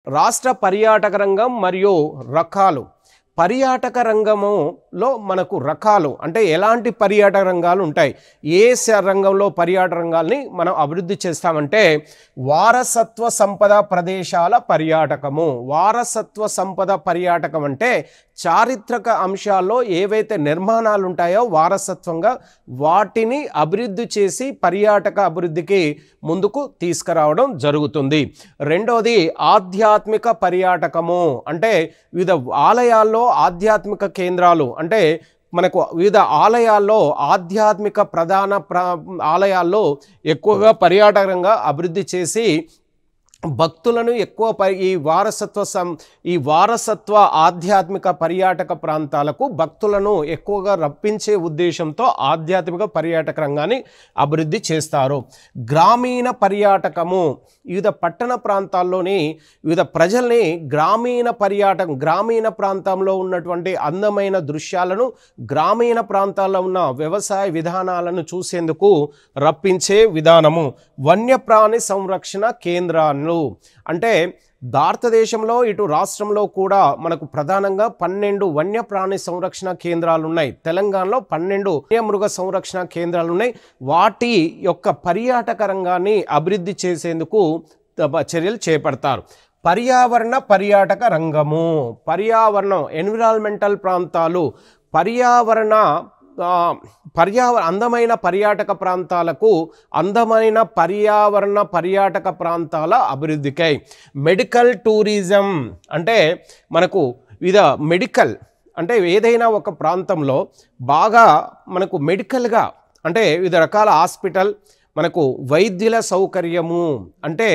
రాష్ట్ర పర్యాటక రంగం మరియు రకాలు. పర్యాటక రంగములో మనకు రకాలు అంటే ఎలాంటి పర్యాటక రంగాలు ఉంటాయి, రంగంలో పర్యాటక రంగాల్ని మనం అభివృద్ధి చేస్తామంటే వారసత్వ సంపద ప్రదేశాల పర్యాటకము. వారసత్వ సంపద పర్యాటకం అంటే చారిత్రక అంశాల్లో ఏవైతే నిర్మాణాలు ఉంటాయో వారసత్వంగా వాటిని అభివృద్ధి చేసి పర్యాటక అభివృద్ధికి ముందుకు తీసుకురావడం జరుగుతుంది. రెండోది ఆధ్యాత్మిక పర్యాటకము అంటే వివిధ ఆలయాల్లో ఆధ్యాత్మిక కేంద్రాలు అంటే మనకు వివిధ ఆలయాల్లో ఆధ్యాత్మిక ఆలయాల్లో ఎక్కువగా పర్యాటకంగా అభివృద్ధి చేసి భక్తులను ఎక్కువ ఈ వారసత్వ ఆధ్యాత్మిక పర్యాటక ప్రాంతాలకు భక్తులను ఎక్కువగా రప్పించే ఉద్దేశంతో ఆధ్యాత్మిక పర్యాటక రంగాన్ని అభివృద్ధి చేస్తారు. గ్రామీణ పర్యాటకము వివిధ పట్టణ ప్రాంతాల్లోని వివిధ ప్రజల్ని గ్రామీణ ప్రాంతంలో ఉన్నటువంటి అందమైన దృశ్యాలను, గ్రామీణ ప్రాంతాల్లో ఉన్న వ్యవసాయ విధానాలను చూసేందుకు రప్పించే విధానము. వన్యప్రాణి సంరక్షణ కేంద్రాలు అంటే భారతదేశంలో ఇటు రాష్ట్రంలో కూడా మనకు ప్రధానంగా 12 వన్యప్రాణి సంరక్షణ కేంద్రాలు ఉన్నాయి. తెలంగాణలో 12 వన్యమృగ సంరక్షణ కేంద్రాలు ఉన్నాయి. వాటి యొక్క పర్యాటక రంగాన్ని అభివృద్ధి చేసేందుకు చర్యలు చేపడతారు. పర్యావరణ పర్యాటక రంగము. పర్యావరణం ఎన్విరాన్మెంటల్ ప్రాంతాలు, అందమైన పర్యాటక ప్రాంతాలకు అందమైన పర్యాటక ప్రాంతాల అభివృద్ధికై. మెడికల్ టూరిజం అంటే మనకు మెడికల్ అంటే ఏదైనా ఒక ప్రాంతంలో బాగా మనకు మెడికల్గా అంటే వివిధ రకాల హాస్పిటల్, మనకు వైద్యుల సౌకర్యము అంటే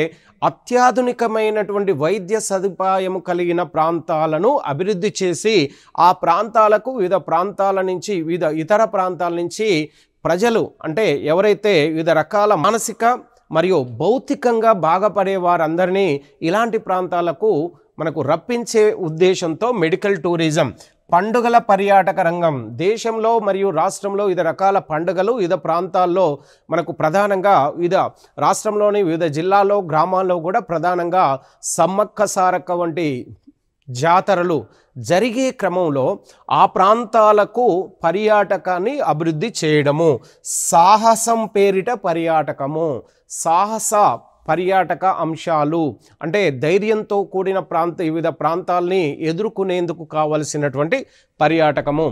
అత్యాధునికమైనటువంటి వైద్య సదుపాయం కలిగిన ప్రాంతాలను అభివృద్ధి చేసి ఆ ప్రాంతాలకు వివిధ ప్రాంతాల నుంచి ఇతర ప్రాంతాల నుంచి ప్రజలు అంటే ఎవరైతే వివిధ రకాల మానసిక మరియు భౌతికంగా బాగుపడే వారందరినీ ఇలాంటి ప్రాంతాలకు మనకు రప్పించే ఉద్దేశంతో మెడికల్ టూరిజం. పండుగల పర్యాటక రంగం. దేశంలో మరియు రాష్ట్రంలో వివిధ రకాల పండుగలు వివిధ ప్రాంతాల్లో మనకు ప్రధానంగా రాష్ట్రంలోని వివిధ జిల్లాల్లో గ్రామాల్లో కూడా ప్రధానంగా సమ్మక్క సారక్క వంటి జాతరలు జరిగే క్రమంలో ఆ ప్రాంతాలకు పర్యాటకాన్ని అభివృద్ధి చేయడము. సాహసం పేరిట పర్యాటకము. సాహస పర్యాటక అంశాలు అంటే ధైర్యంతో కూడిన వివిధ ప్రాంతాల్ని ఎదుర్కొనేందుకు కావలసినటువంటి పర్యాటకము.